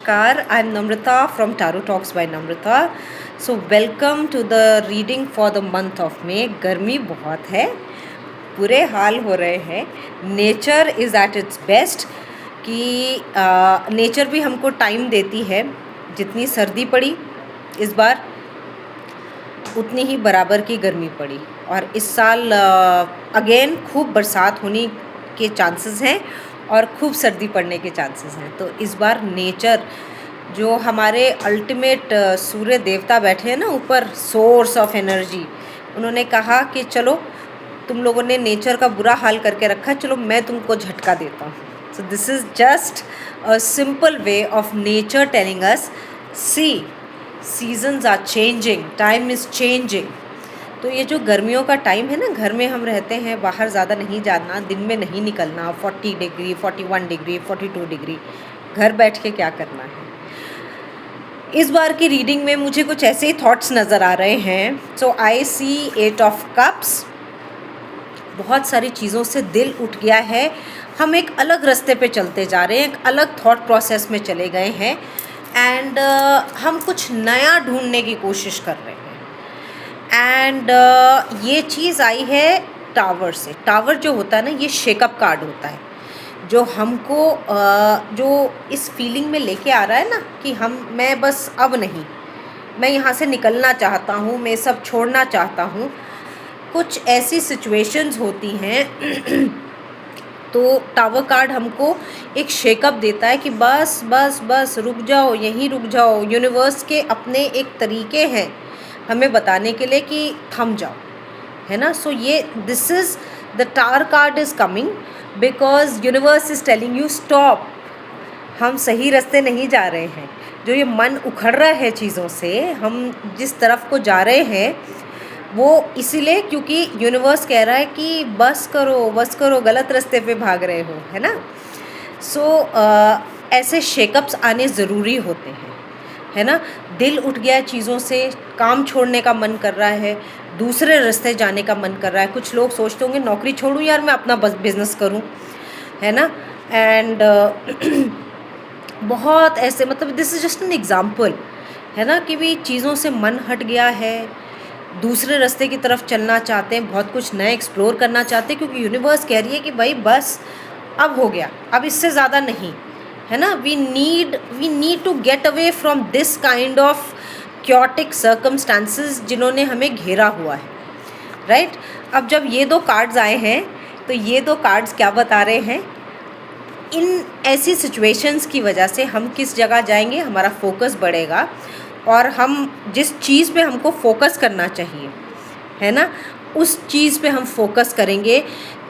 Namaskar, I'm Namrata from Tarot Talks by Namrata. So welcome to the reading for the month of May. गर्मी बहुत है, बुरे हाल हो रहे हैं. Nature is at its best कि नेचर भी हमको टाइम देती है. जितनी सर्दी पड़ी इस बार उतनी ही बराबर की गर्मी पड़ी, और इस साल अगेन खूब बरसात होने के चांसेस हैं और खूब सर्दी पड़ने के चांसेस हैं. तो इस बार नेचर, जो हमारे अल्टीमेट सूर्य देवता बैठे हैं ना ऊपर, सोर्स ऑफ एनर्जी, उन्होंने कहा कि चलो तुम लोगों ने नेचर का बुरा हाल करके रखा, चलो मैं तुमको झटका देता हूँ. So this is just a simple way of nature telling us, see seasons are changing, time is changing. तो ये जो गर्मियों का टाइम है ना, घर में हम रहते हैं, बाहर ज़्यादा नहीं जाना, दिन में नहीं निकलना, 40 डिग्री 41 डिग्री 42 डिग्री, घर बैठ के क्या करना है. इस बार की रीडिंग में मुझे कुछ ऐसे ही थॉट्स नज़र आ रहे हैं. सो आई सी 8 ऑफ कप्स. बहुत सारी चीज़ों से दिल उठ गया है, हम एक अलग रास्ते पे चलते जा रहे हैं, एक अलग थॉट प्रोसेस में चले गए हैं, एंड हम कुछ नया ढूंढने की कोशिश कर रहे हैं. एंड ये चीज़ आई है टावर से. टावर जो होता है ना, ये शेकअप कार्ड होता है, जो हमको जो इस फीलिंग में लेके आ रहा है ना कि मैं बस अब नहीं, मैं यहाँ से निकलना चाहता हूँ, मैं सब छोड़ना चाहता हूँ. कुछ ऐसी सिचुएशंस होती हैं तो टावर कार्ड हमको एक शेकअप देता है कि बस बस बस रुक जाओ, यहीं रुक जाओ. यूनिवर्स के अपने एक तरीके हैं हमें बताने के लिए कि थम जाओ, है ना. सो ये this is the tower card is coming because universe is telling you stop. हम सही रास्ते नहीं जा रहे हैं. जो ये मन उखड़ रहा है चीज़ों से, हम जिस तरफ को जा रहे हैं वो इसीलिए क्योंकि यूनिवर्स कह रहा है कि बस करो, गलत रास्ते पे भाग रहे हो, है ना. सो ऐसे शेकअप्स आने ज़रूरी होते हैं, है ना. दिल उठ गया है चीज़ों से, काम छोड़ने का मन कर रहा है, दूसरे रास्ते जाने का मन कर रहा है. कुछ लोग सोचते होंगे नौकरी छोड़ूं यार, मैं अपना बिजनेस करूं, है ना. एंड बहुत ऐसे, मतलब this is just an example, है ना, कि भी चीज़ों से मन हट गया है, दूसरे रास्ते की तरफ चलना चाहते हैं, बहुत कुछ नया एक्सप्लोर करना चाहते हैं, क्योंकि यूनिवर्स कह रही है कि भाई बस अब हो गया, अब इससे ज़्यादा नहीं, है ना. We need to get away from this kind of chaotic circumstances जिन्होंने हमें घेरा हुआ है, राइट. अब जब ये दो कार्ड्स आए हैं, तो ये दो कार्ड्स क्या बता रहे हैं, इन ऐसी सिचुएशंस की वजह से हम किस जगह जाएंगे, हमारा फोकस बढ़ेगा, और हम जिस चीज़ पे हमको फोकस करना चाहिए, है ना, उस चीज़ पे हम फोकस करेंगे,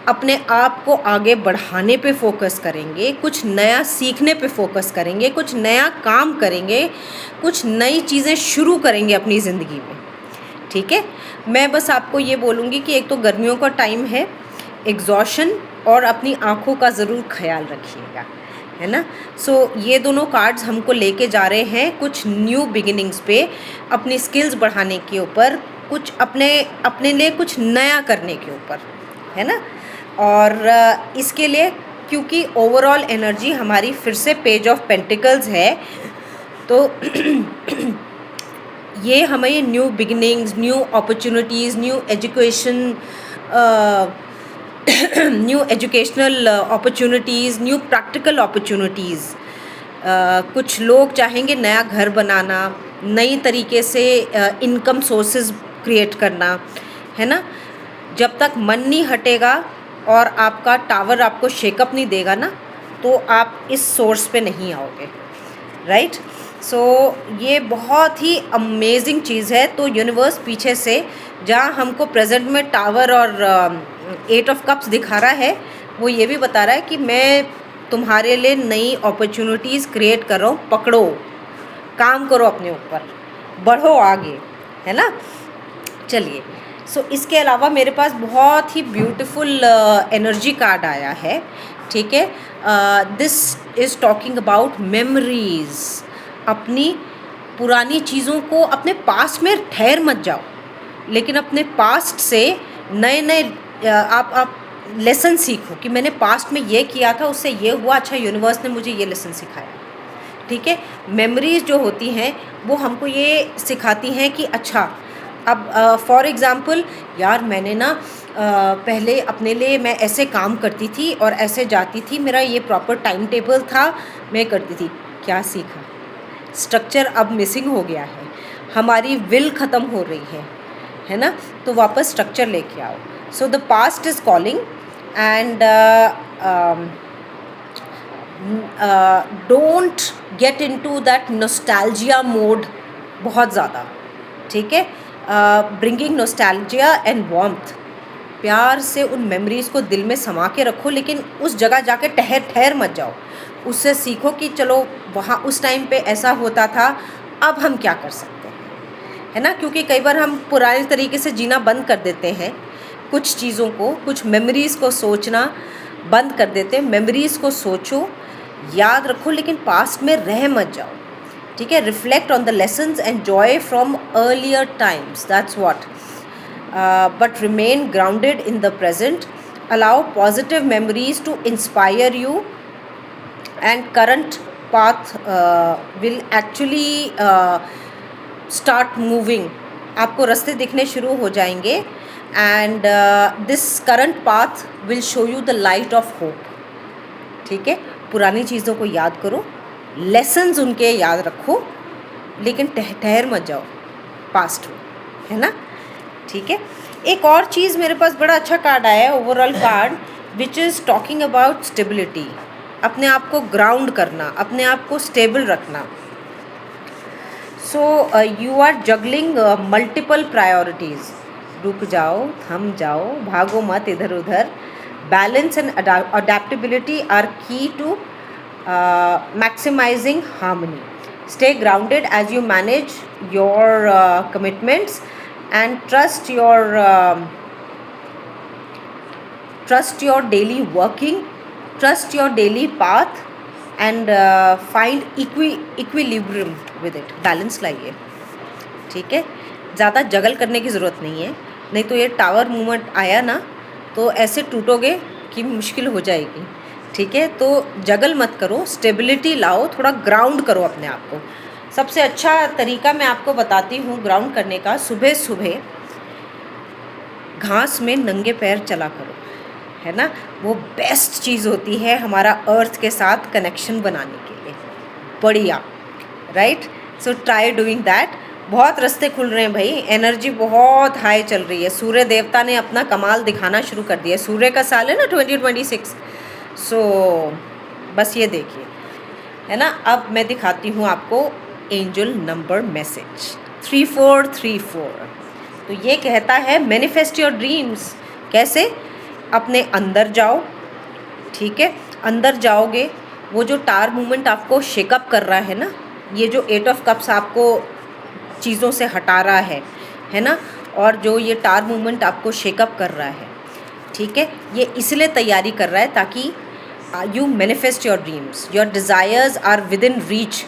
अपने आप को आगे बढ़ाने पे फोकस करेंगे, कुछ नया सीखने पे फोकस करेंगे, कुछ नया काम करेंगे, कुछ नई चीज़ें शुरू करेंगे अपनी ज़िंदगी में. ठीक है. मैं बस आपको ये बोलूँगी कि एक तो गर्मियों का टाइम है, एग्जॉशन, और अपनी आँखों का ज़रूर ख्याल रखिएगा, है ना. सो ये दोनों कार्ड्स हमको लेके जा रहे हैं कुछ न्यू बिगिनिंग्स पे, अपनी स्किल्स बढ़ाने के ऊपर, कुछ अपने लिए कुछ नया करने के ऊपर, है ना. और इसके लिए क्योंकि ओवरऑल एनर्जी हमारी फिर से पेज ऑफ पेंटिकल्स है, तो ये हमें new beginnings, new opportunities, new educational opportunities, new practical opportunities. कुछ लोग चाहेंगे नया घर बनाना, नई तरीके से इनकम सोर्सेज क्रिएट करना, है ना. जब तक मन नहीं हटेगा और आपका टावर आपको शेकअप नहीं देगा ना, तो आप इस सोर्स पे नहीं आओगे, राइट. सो ये बहुत ही अमेजिंग चीज़ है. तो यूनिवर्स पीछे से जहाँ हमको प्रेजेंट में टावर और 8 ऑफ कप्स दिखा रहा है, वो ये भी बता रहा है कि मैं तुम्हारे लिए नई अपॉर्चुनिटीज़ क्रिएट कर रहा हूँ. पकड़ो, काम करो, अपने ऊपर बढ़ो आगे, है ना. चलिए. सो इसके अलावा मेरे पास बहुत ही ब्यूटीफुल एनर्जी कार्ड आया है. ठीक है. This is talking about memories. अपनी पुरानी चीज़ों को, अपने पास्ट में ठहर मत जाओ, लेकिन अपने पास्ट से नए आप लेसन सीखो कि मैंने पास्ट में ये किया था, उससे ये हुआ, अच्छा यूनिवर्स ने मुझे ये लेसन सिखाया. ठीक है। मेमोरीज जो होती हैं वो हमको ये सिखाती हैं कि अच्छा, अब फॉर एग्ज़ाम्पल यार मैंने ना पहले अपने लिए मैं ऐसे काम करती थी और ऐसे जाती थी, मेरा ये प्रॉपर टाइम टेबल था, मैं करती थी। क्या सीखा? स्ट्रक्चर अब मिसिंग हो गया है, हमारी विल ख़त्म हो रही है ना? तो वापस स्ट्रक्चर लेके आओ। So the past is calling and don't get into that nostalgia mode बहुत ज़्यादा, ठीक है। ब्रिंगिंग नॉस्टैल्जिया एंड वार्मथ, प्यार से उन मेमोरीज़ को दिल में समा के रखो, लेकिन उस जगह जाके ठहर मत जाओ। उससे सीखो कि चलो वहाँ उस टाइम पे ऐसा होता था, अब हम क्या कर सकते हैं, है ना? क्योंकि कई बार हम पुराने तरीके से जीना बंद कर देते हैं, कुछ चीज़ों को, कुछ मेमोरीज़ को सोचना बंद कर देते हैं। मेमोरीज़ को सोचो, याद रखो, लेकिन पास्ट में रह मत जाओ, ठीक है। Reflect on the lessons, enjoy from earlier times, that's what, but remain grounded in the present. Allow positive memories to inspire you, and current path will actually start moving. आपको रास्ते दिखने शुरू हो जाएंगे, and this current path will show you the light of hope, ठीक है। पुरानी चीज़ों को याद करो, लेसन्स उनके याद रखो, लेकिन ठहर मत जाओ पास्ट में, है ना? ठीक है। एक और चीज़ मेरे पास बड़ा अच्छा कार्ड आया है, overall card, which is talking about stability, अपने आप को ग्राउंड करना, अपने आप को स्टेबल रखना। So you are juggling multiple priorities, रुक जाओ, थम जाओ, भागो मत इधर उधर। Balance and adaptability are key to maximizing harmony. Stay grounded as you manage your commitments and trust your daily working, trust your daily path, and find equilibrium with it, balance लाइए, ठीक है। ज़्यादा जगल करने की ज़रूरत नहीं है, नहीं तो ये टावर मूवमेंट आया ना तो ऐसे टूटोगे कि मुश्किल हो जाएगी, ठीक है। तो जगल मत करो, स्टेबिलिटी लाओ, थोड़ा ग्राउंड करो अपने आप को। सबसे अच्छा तरीका मैं आपको बताती हूँ ग्राउंड करने का, सुबह सुबह घास में नंगे पैर चला करो, है ना? वो बेस्ट चीज़ होती है हमारा अर्थ के साथ कनेक्शन बनाने के लिए, बढ़िया, right? So try doing that. बहुत रास्ते खुल रहे हैं भाई, एनर्जी बहुत हाई चल रही है, सूर्य देवता ने अपना कमाल दिखाना शुरू कर दिया। सूर्य का साल है ना 2026, सो बस ये देखिए, है ना? अब मैं दिखाती हूँ आपको एंजल नंबर मैसेज 3434। तो ये कहता है मैनिफेस्ट योर ड्रीम्स। कैसे? अपने अंदर जाओ, ठीक है। अंदर जाओगे, वो जो टार मूवमेंट आपको शेकअप कर रहा है ना, ये जो 8 ऑफ कप्स आपको चीज़ों से हटा रहा है ना, और जो ये टार मूवमेंट आपको शेकअप कर रहा है, ठीक है, ये इसलिए तैयारी कर रहा है ताकि you manifest your dreams, your desires are within reach.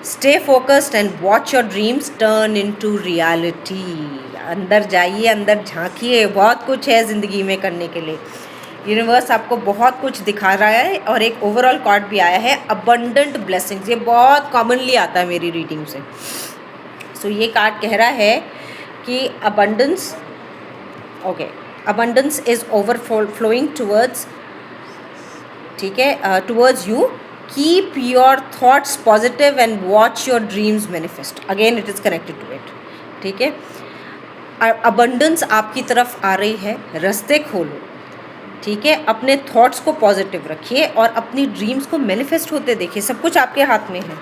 Stay focused and watch your dreams turn into reality. अंदर जाइए, अंदर झांकिए, बहुत कुछ है ज़िंदगी में करने के लिए। यूनिवर्स आपको बहुत कुछ दिखा रहा है। और एक ओवरऑल कार्ड भी आया है, अबंडेंट ब्लेसिंग्स। ये बहुत कॉमनली आता है मेरी रीडिंग से। सो ये कार्ड कह रहा है कि abundance, okay, abundance is overflowing towards, ठीक है, towards you. Keep your thoughts positive and watch your dreams manifest. Again it is connected to it, ठीक है। अबंडेंस आपकी तरफ आ रही है, रास्ते खोलो, ठीक है। अपने थॉट्स को पॉजिटिव रखिए और अपनी ड्रीम्स को मैनिफेस्ट होते देखिए। सब कुछ आपके हाथ में है,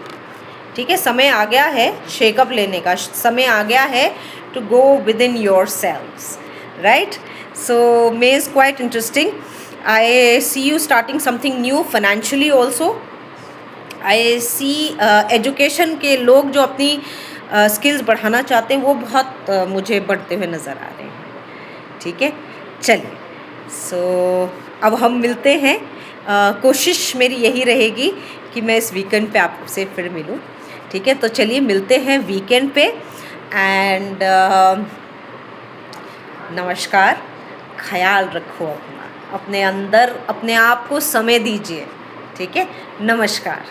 ठीक है। समय आ गया है शेकअप लेने का, समय आ गया है to go within yourselves, right? So May is quite interesting. I see you starting something new financially also. I see education के लोग जो अपनी स्किल्स बढ़ाना चाहते हैं वो बहुत मुझे बढ़ते हुए नज़र आ रहे हैं, ठीक है। चलिए, सो अब हम मिलते हैं। कोशिश मेरी यही रहेगी कि मैं इस वीकेंड पे आपसे फिर मिलूं, ठीक है। तो चलिए मिलते हैं वीकेंड पे। एंड नमस्कार, ख्याल रखो अपना, अपने अंदर अपने आप को समय दीजिए, ठीक है। नमस्कार।